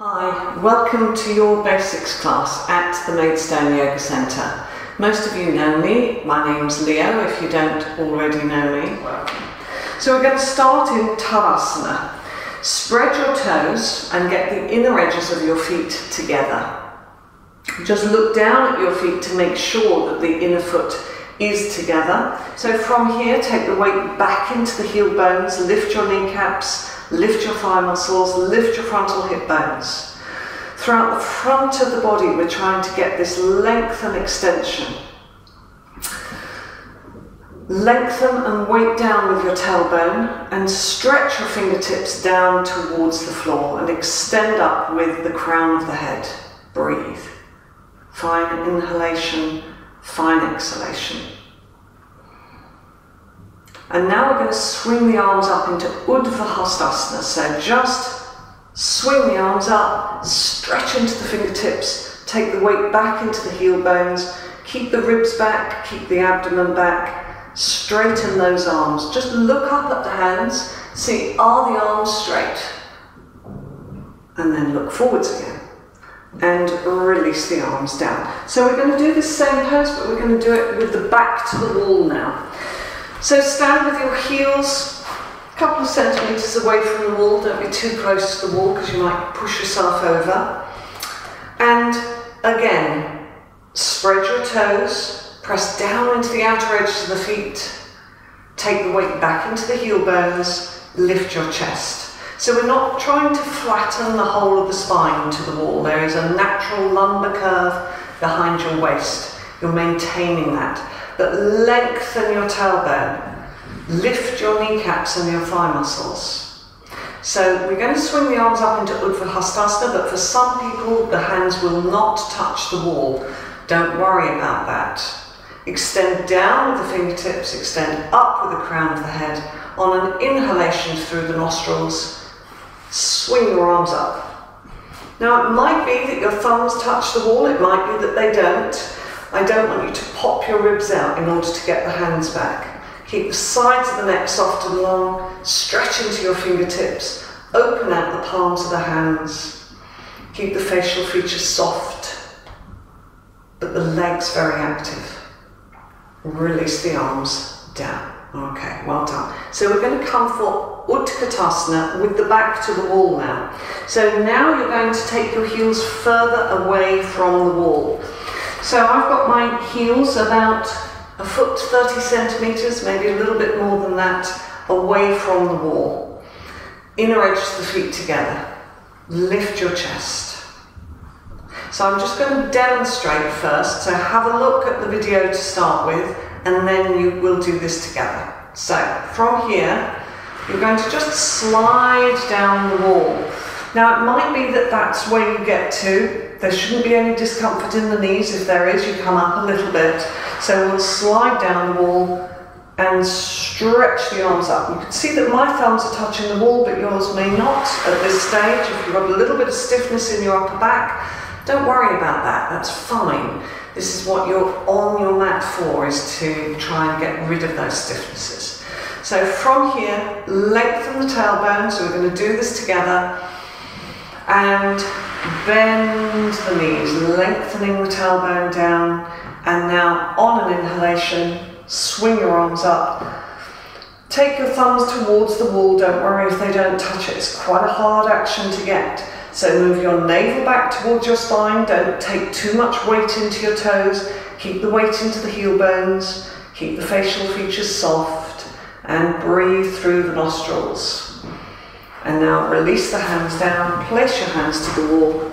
Hi, welcome to your basics class at the Maidstone Yoga Centre. Most of you know me, my name's Leo, if you don't already know me. So we're going to start in Tadasana. Spread your toes and get the inner edges of your feet together. Just look down at your feet to make sure that the inner foot is together. So from here, take the weight back into the heel bones, lift your kneecaps, lift your thigh muscles, lift your frontal hip bones. Throughout the front of the body, we're trying to get this length and extension. Lengthen and weight down with your tailbone and stretch your fingertips down towards the floor and extend up with the crown of the head. Breathe. Fine inhalation, fine exhalation. And now we're going to swing the arms up into Utkatasana. So just swing the arms up, stretch into the fingertips, take the weight back into the heel bones, keep the ribs back, keep the abdomen back, straighten those arms. Just look up at the hands, see are the arms straight? And then look forwards again. And release the arms down. So we're going to do this same pose, but we're going to do it with the back to the wall now. So stand with your heels a couple of centimetres away from the wall. Don't be too close to the wall because you might push yourself over. And again, spread your toes, press down into the outer edges of the feet, take the weight back into the heel bones, lift your chest. So we're not trying to flatten the whole of the spine to the wall. There is a natural lumbar curve behind your waist. You're maintaining that. But lengthen your tailbone, lift your kneecaps and your thigh muscles. So we're going to swing the arms up into Utkatasana, but for some people the hands will not touch the wall. Don't worry about that. Extend down with the fingertips, extend up with the crown of the head. On an inhalation through the nostrils, swing your arms up. Now it might be that your thumbs touch the wall, it might be that they don't. I don't want you to pop your ribs out in order to get the hands back. Keep the sides of the neck soft and long, stretch into your fingertips, open out the palms of the hands. Keep the facial features soft, but the legs very active. Release the arms down. Okay, well done. So we're going to come for Utkatasana with the back to the wall now. So now you're going to take your heels further away from the wall. So I've got my heels about a foot, 30 centimetres, maybe a little bit more than that, away from the wall. Inner edges of the feet together. Lift your chest. So I'm just going to demonstrate first. So have a look at the video to start with, and then you will do this together. So from here, you're going to just slide down the wall. Now it might be that that's where you get to. There shouldn't be any discomfort in the knees. If there is, you come up a little bit. So we'll slide down the wall and stretch the arms up. You can see that my thumbs are touching the wall, but yours may not at this stage. If you've got a little bit of stiffness in your upper back, don't worry about that, that's fine. This is what you're on your mat for, is to try and get rid of those stiffnesses. So from here, lengthen the tailbone, so we're going to do this together. And bend the knees, lengthening the tailbone down, and now on an inhalation, swing your arms up. Take your thumbs towards the wall, don't worry if they don't touch it, it's quite a hard action to get. So move your navel back towards your spine, don't take too much weight into your toes, keep the weight into the heel bones, keep the facial features soft, and breathe through the nostrils. And now release the hands down, place your hands to the wall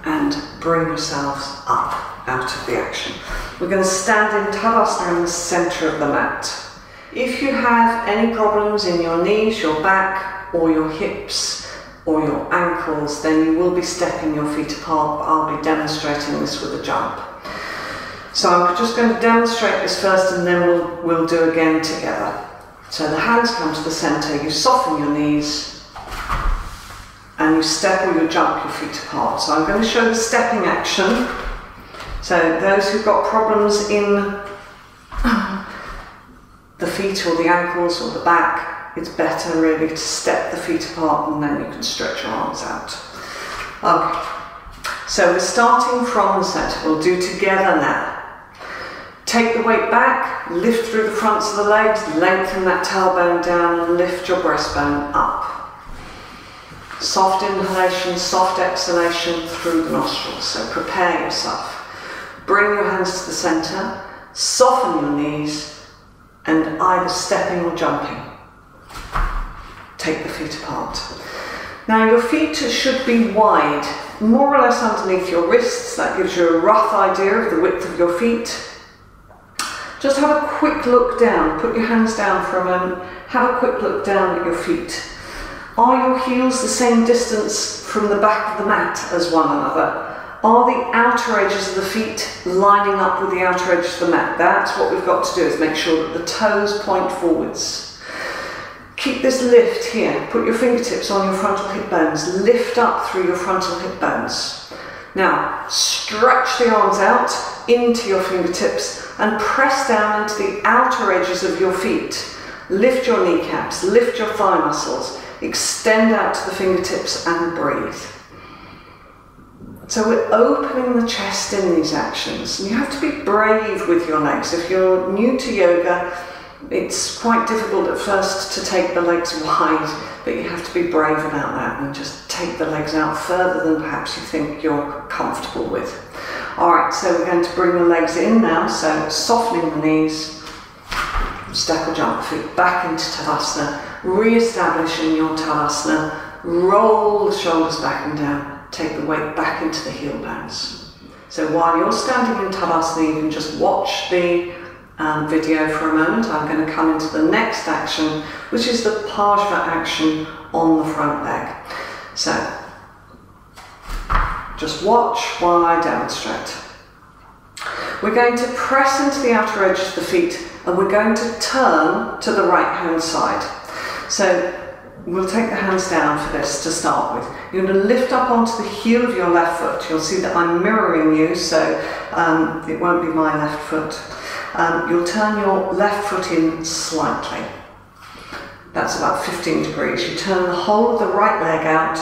and bring yourselves up out of the action. We're going to stand in Tadasana in the centre of the mat. If you have any problems in your knees, your back or your hips or your ankles, then you will be stepping your feet apart. I'll be demonstrating this with a jump. So I'm just going to demonstrate this first and then we'll do again together. So the hands come to the centre, you soften your knees, and you step or you jump your feet apart. So I'm going to show the stepping action. So those who've got problems in the feet or the ankles or the back, it's better really to step the feet apart and then you can stretch your arms out. Okay, so we're starting from the centre. We'll do together now. Take the weight back, lift through the fronts of the legs, lengthen that tailbone down and lift your breastbone up. Soft inhalation, soft exhalation through the nostrils, so prepare yourself. Bring your hands to the centre, soften your knees and either stepping or jumping. Take the feet apart. Now your feet should be wide, more or less underneath your wrists. That gives you a rough idea of the width of your feet. Just have a quick look down. Put your hands down for a moment. Have a quick look down at your feet. Are your heels the same distance from the back of the mat as one another? Are the outer edges of the feet lining up with the outer edges of the mat? That's what we've got to do, is make sure that the toes point forwards. Keep this lift here. Put your fingertips on your frontal hip bones. Lift up through your frontal hip bones. Now, stretch the arms out into your fingertips and press down into the outer edges of your feet. Lift your kneecaps, lift your thigh muscles, extend out to the fingertips and breathe. So we're opening the chest in these actions. And you have to be brave with your legs. If you're new to yoga, it's quite difficult at first to take the legs wide, but you have to be brave about that and just take the legs out further than perhaps you think you're comfortable with. Alright, so we're going to bring the legs in now, so softening the knees, step or jump the feet back into Tadasana, re-establishing your Tadasana, roll the shoulders back and down, take the weight back into the heel bones. So while you're standing in Tadasana, you can just watch the video for a moment. I'm going to come into the next action, which is the Parshva action on the front leg. So, just watch while I demonstrate. We're going to press into the outer edges of the feet and we're going to turn to the right hand side. So, we'll take the hands down for this to start with. You're going to lift up onto the heel of your left foot. You'll see that I'm mirroring you, so it won't be my left foot. You'll turn your left foot in slightly. That's about 15 degrees. You turn the whole of the right leg out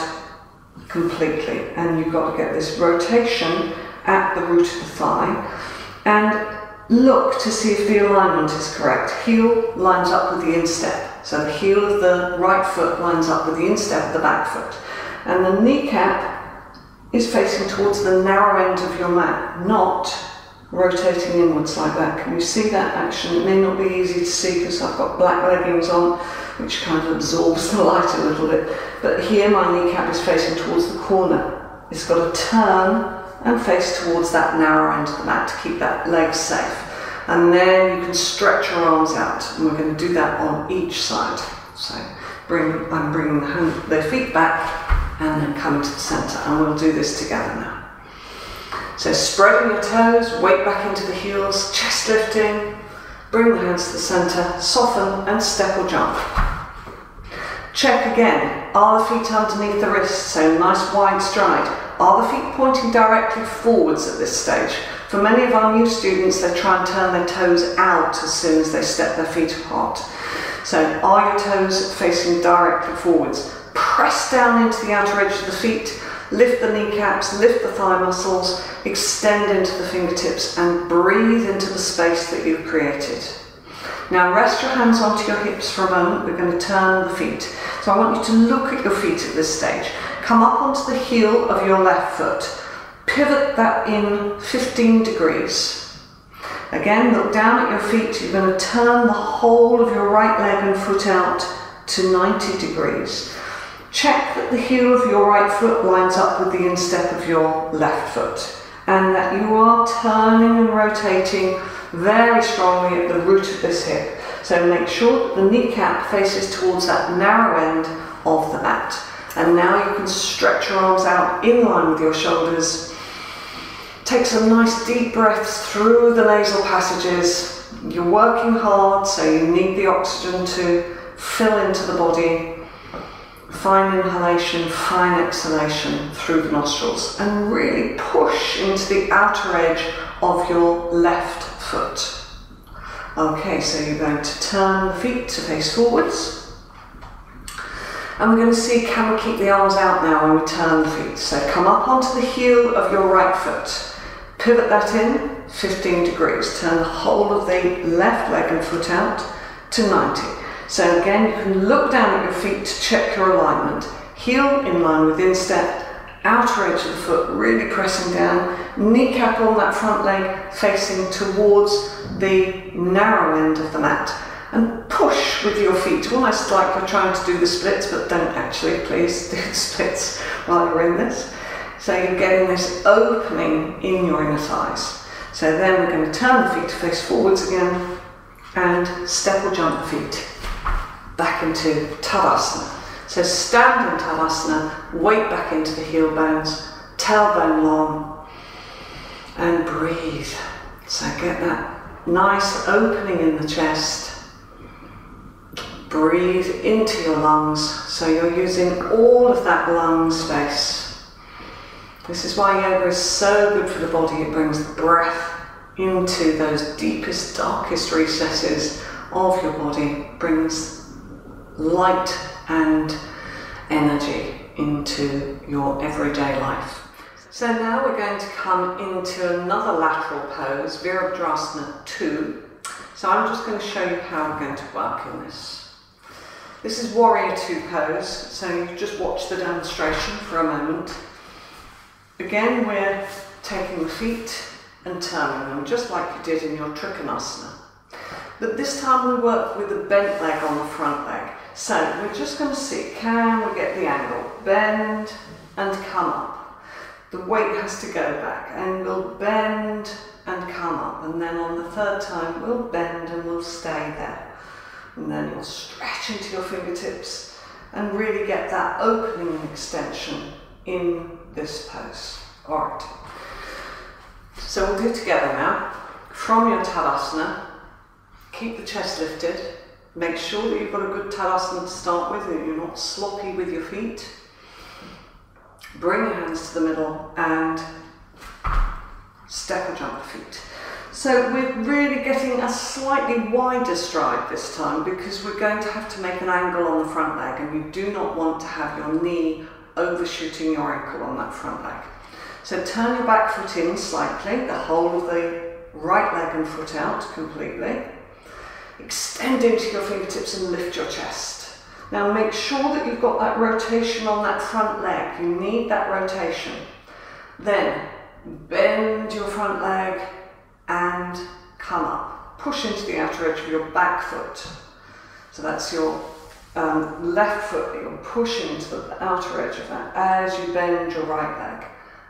completely, and you've got to get this rotation at the root of the thigh. And look to see if the alignment is correct. Heel lines up with the instep. So the heel of the right foot lines up with the instep of the back foot. And the kneecap is facing towards the narrow end of your mat, not rotating inwards like that. Can you see that action? It may not be easy to see because I've got black leggings on, which kind of absorbs the light a little bit. But here my kneecap is facing towards the corner. It's got to turn and face towards that narrow end of the mat to keep that leg safe. And then you can stretch your arms out, and we're going to do that on each side. So I'm bringing the feet back and then coming to the centre, and we'll do this together now. So spreading your toes, weight back into the heels, chest lifting, bring the hands to the centre, soften and step or jump. Check again, are the feet underneath the wrists, so nice wide stride. Are the feet pointing directly forwards at this stage? For many of our new students, they try and turn their toes out as soon as they step their feet apart. So are your toes facing directly forwards? Press down into the outer edge of the feet, lift the kneecaps, lift the thigh muscles, extend into the fingertips and breathe into the space that you've created. Now rest your hands onto your hips for a moment. We're going to turn the feet. So I want you to look at your feet at this stage. Come up onto the heel of your left foot. Pivot that in 15 degrees. Again, look down at your feet. You're going to turn the whole of your right leg and foot out to 90 degrees. Check that the heel of your right foot lines up with the instep of your left foot, and that you are turning and rotating very strongly at the root of this hip. So make sure that the kneecap faces towards that narrow end of the mat. And now you can stretch your arms out in line with your shoulders. Take some nice deep breaths through the nasal passages. You're working hard, so you need the oxygen to fill into the body. Fine inhalation, fine exhalation through the nostrils, and really push into the outer edge of your left foot. Okay, so you're going to turn the feet to face forwards, And we're going to see, can we keep the arms out now when we turn the feet? So come up onto the heel of your right foot. Pivot that in 15 degrees. Turn the whole of the left leg and foot out to 90. So again, you can look down at your feet to check your alignment. Heel in line with instep, outer edge of the foot really pressing down, kneecap on that front leg facing towards the narrow end of the mat. And push with your feet, almost like you're trying to do the splits, but don't actually, please, do the splits while you're in this. So you're getting this opening in your inner thighs. So then we're going to turn the feet to face forwards again and step or jump the feet back into Tadasana. So stand in Tadasana, weight back into the heel bones, tailbone long, and breathe. So get that nice opening in the chest. Breathe into your lungs, so you're using all of that lung space. This is why yoga is so good for the body. It brings the breath into those deepest, darkest recesses of your body, brings light and energy into your everyday life. So now we're going to come into another lateral pose, Virabhadrasana 2. So I'm just going to show you how we're going to work in this. This is Warrior 2 pose, so you just watch the demonstration for a moment. Again, we're taking the feet and turning them, just like you did in your Utkatasana. But this time we work with a bent leg on the front leg. So we're just going to see, can we get the angle? Bend and come up. The weight has to go back, and we'll bend and come up. And then on the third time, we'll bend and we'll stay there. And then you'll stretch into your fingertips and really get that opening and extension in this pose. All right. So we'll do it together now. From your Tadasana, keep the chest lifted. Make sure that you've got a good Tadasana to start with, and you're not sloppy with your feet. Bring your hands to the middle and step or jump the feet. So we're really getting a slightly wider stride this time, because we're going to have to make an angle on the front leg, and you do not want to have your knee overshooting your ankle on that front leg. So turn your back foot in slightly, the whole of the right leg and foot out completely. Extend into your fingertips and lift your chest. Now make sure that you've got that rotation on that front leg. You need that rotation. Then bend your front leg and come up. Push into the outer edge of your back foot. So that's your left foot that you're pushing into the outer edge of that as you bend your right leg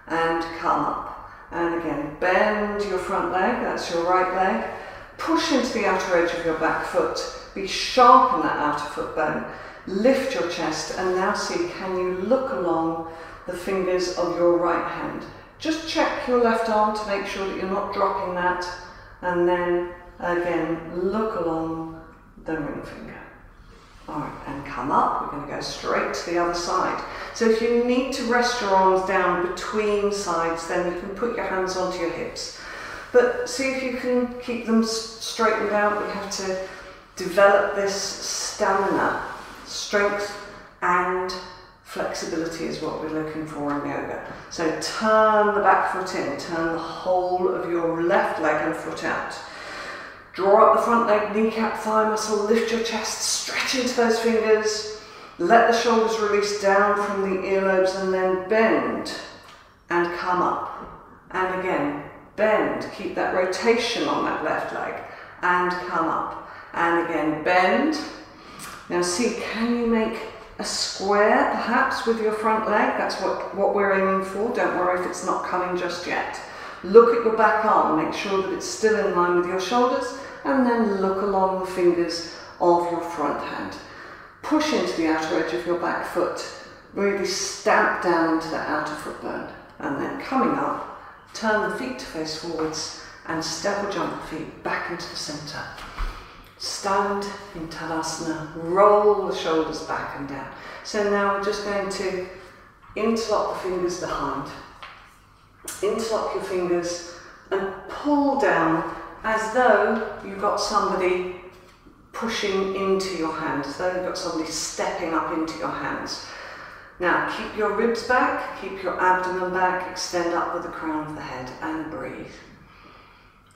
and come up. And again, bend your front leg, that's your right leg. Push into the outer edge of your back foot. Be sharp in that outer foot bone. Lift your chest, and now see, can you look along the fingers of your right hand? Just check your left arm to make sure that you're not dropping that, and then again look along the ring finger. Alright, and come up. We're going to go straight to the other side. So if you need to rest your arms down between sides, then you can put your hands onto your hips. But see if you can keep them straightened out. We have to develop this stamina, strength and flexibility is what we're looking for in yoga. So turn the back foot in, turn the whole of your left leg and foot out. Draw up the front leg, kneecap, thigh muscle, lift your chest, stretch into those fingers, let the shoulders release down from the earlobes, and then bend and come up. And again, bend, keep that rotation on that left leg, and come up. And again, bend. Now see, can you make a square perhaps with your front leg? That's what we're aiming for. Don't worry if it's not coming just yet. Look at your back arm, make sure that it's still in line with your shoulders, and then look along the fingers of your front hand. Push into the outer edge of your back foot, really stamp down into that outer foot bone, and then coming up, turn the feet to face forwards and step or jump the feet back into the center. Stand in Tadasana, roll the shoulders back and down. So now we're just going to interlock the fingers behind. Interlock your fingers and pull down as though you've got somebody pushing into your hand, as though you've got somebody stepping up into your hands. Now keep your ribs back, keep your abdomen back, extend up with the crown of the head and breathe.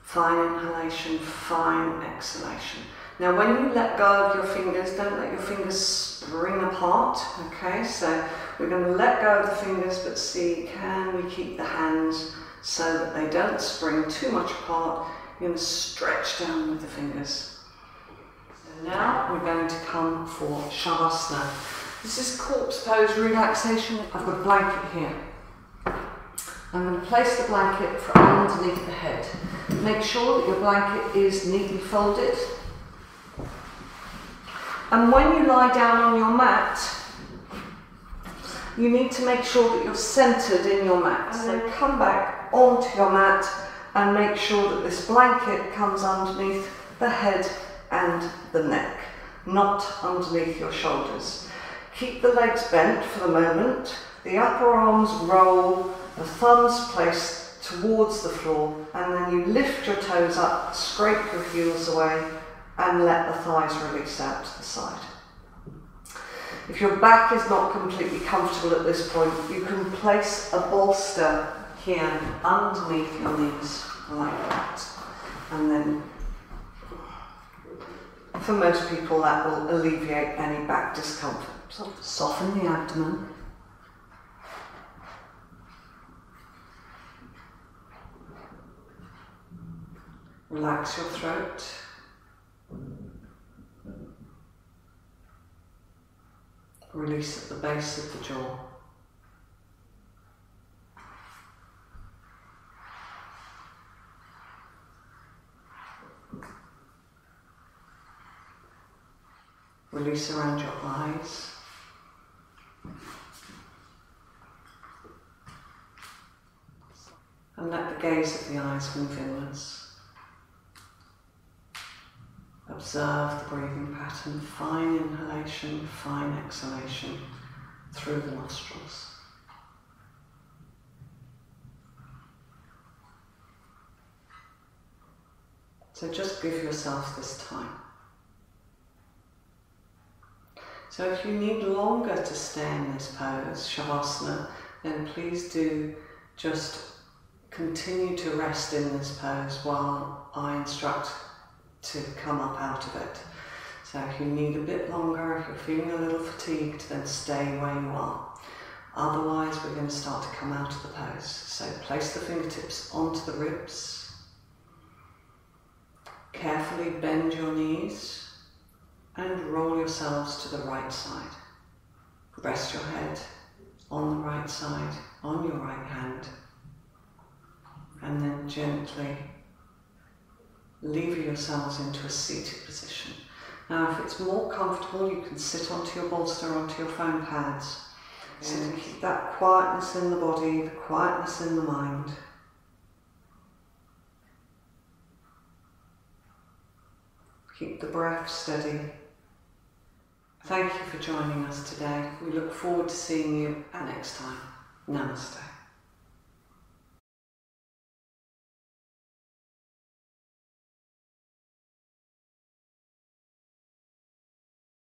Fine inhalation, fine exhalation. Now when you let go of your fingers, don't let your fingers spring apart, okay? So we're going to let go of the fingers, but see, can we keep the hands so that they don't spring too much apart? You're going to stretch down with the fingers. So now we're going to come for Savasana. This is corpse pose relaxation. I've got a blanket here. I'm going to place the blanket from underneath the head. Make sure that your blanket is neatly folded. And when you lie down on your mat, you need to make sure that you're centered in your mat. And then come back onto your mat and make sure that this blanket comes underneath the head and the neck, not underneath your shoulders. Keep the legs bent for the moment, the upper arms roll, the thumbs placed towards the floor, and then you lift your toes up, scrape your heels away, and let the thighs release out to the side. If your back is not completely comfortable at this point, you can place a bolster here underneath your knees, like that. And then, for most people, that will alleviate any back discomfort. So soften the abdomen. Relax your throat. Release at the base of the jaw. Release around your eyes. And let the gaze of the eyes move inwards. Observe the breathing pattern, fine inhalation, fine exhalation through the nostrils. So just give yourself this time. So if you need longer to stay in this pose, Savasana, then please do just continue to rest in this pose while I instruct to come up out of it. So if you need a bit longer, if you're feeling a little fatigued, then stay where you are. Otherwise, we're going to start to come out of the pose. So place the fingertips onto the ribs. Carefully bend your knees and roll yourselves to the right side. Rest your head on the right side, on your right hand, and then gently lever yourselves into a seated position. Now if it's more comfortable, you can sit onto your bolster, onto your foam pads. Sit and keep that quietness in the body, the quietness in the mind. Keep the breath steady. Thank you for joining us today. We look forward to seeing you next time. Namaste.